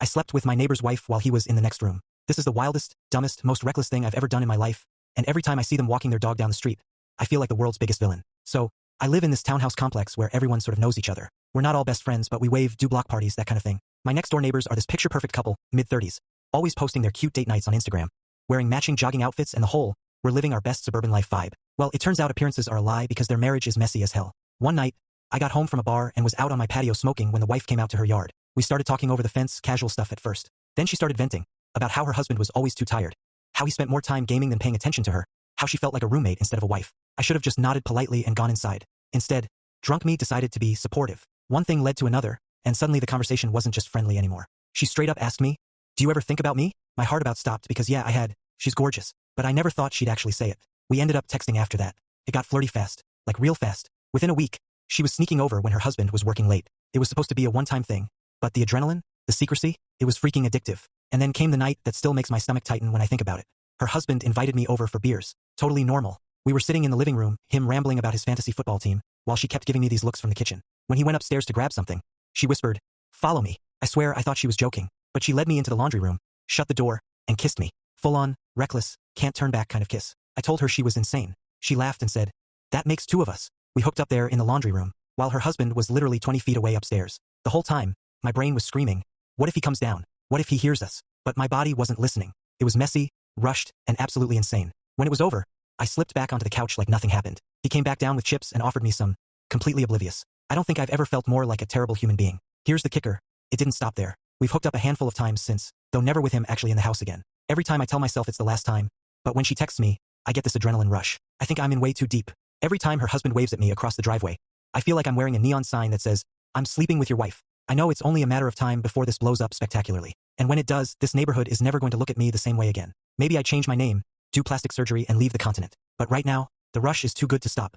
I slept with my neighbor's wife while he was in the next room. This is the wildest, dumbest, most reckless thing I've ever done in my life, and every time I see them walking their dog down the street, I feel like the world's biggest villain. So, I live in this townhouse complex where everyone sort of knows each other. We're not all best friends, but we wave, do block parties, that kind of thing. My next-door neighbors are this picture-perfect couple, mid-30s, always posting their cute date nights on Instagram, wearing matching jogging outfits, and the whole, we're living our best suburban life vibe. Well, it turns out appearances are a lie because their marriage is messy as hell. One night, I got home from a bar and was out on my patio smoking when the wife came out to her yard. We started talking over the fence, casual stuff at first. Then she started venting about how her husband was always too tired, how he spent more time gaming than paying attention to her, how she felt like a roommate instead of a wife. I should have just nodded politely and gone inside. Instead, drunk me decided to be supportive. One thing led to another, and suddenly the conversation wasn't just friendly anymore. She straight up asked me, "Do you ever think about me?" My heart about stopped because yeah, I had. She's gorgeous, but I never thought she'd actually say it. We ended up texting after that. It got flirty fast, like real fast. Within a week, she was sneaking over when her husband was working late. It was supposed to be a one-time thing, but the adrenaline, the secrecy, it was freaking addictive. And then came the night that still makes my stomach tighten when I think about it. Her husband invited me over for beers. Totally normal. We were sitting in the living room, him rambling about his fantasy football team, while she kept giving me these looks from the kitchen. When he went upstairs to grab something, she whispered, "Follow me." I swear I thought she was joking, but she led me into the laundry room, shut the door, and kissed me. Full-on, reckless, can't turn back kind of kiss. I told her she was insane. She laughed and said, "That makes two of us." We hooked up there in the laundry room, while her husband was literally 20 feet away upstairs. The whole time, my brain was screaming, what if he comes down? What if he hears us? But my body wasn't listening. It was messy, rushed, and absolutely insane. When it was over, I slipped back onto the couch like nothing happened. He came back down with chips and offered me some, completely oblivious. I don't think I've ever felt more like a terrible human being. Here's the kicker. It didn't stop there. We've hooked up a handful of times since, though never with him actually in the house again. Every time I tell myself it's the last time, but when she texts me, I get this adrenaline rush. I think I'm in way too deep. Every time her husband waves at me across the driveway, I feel like I'm wearing a neon sign that says, "I'm sleeping with your wife." I know it's only a matter of time before this blows up spectacularly. And when it does, this neighborhood is never going to look at me the same way again. Maybe I change my name, do plastic surgery, and leave the continent. But right now, the rush is too good to stop.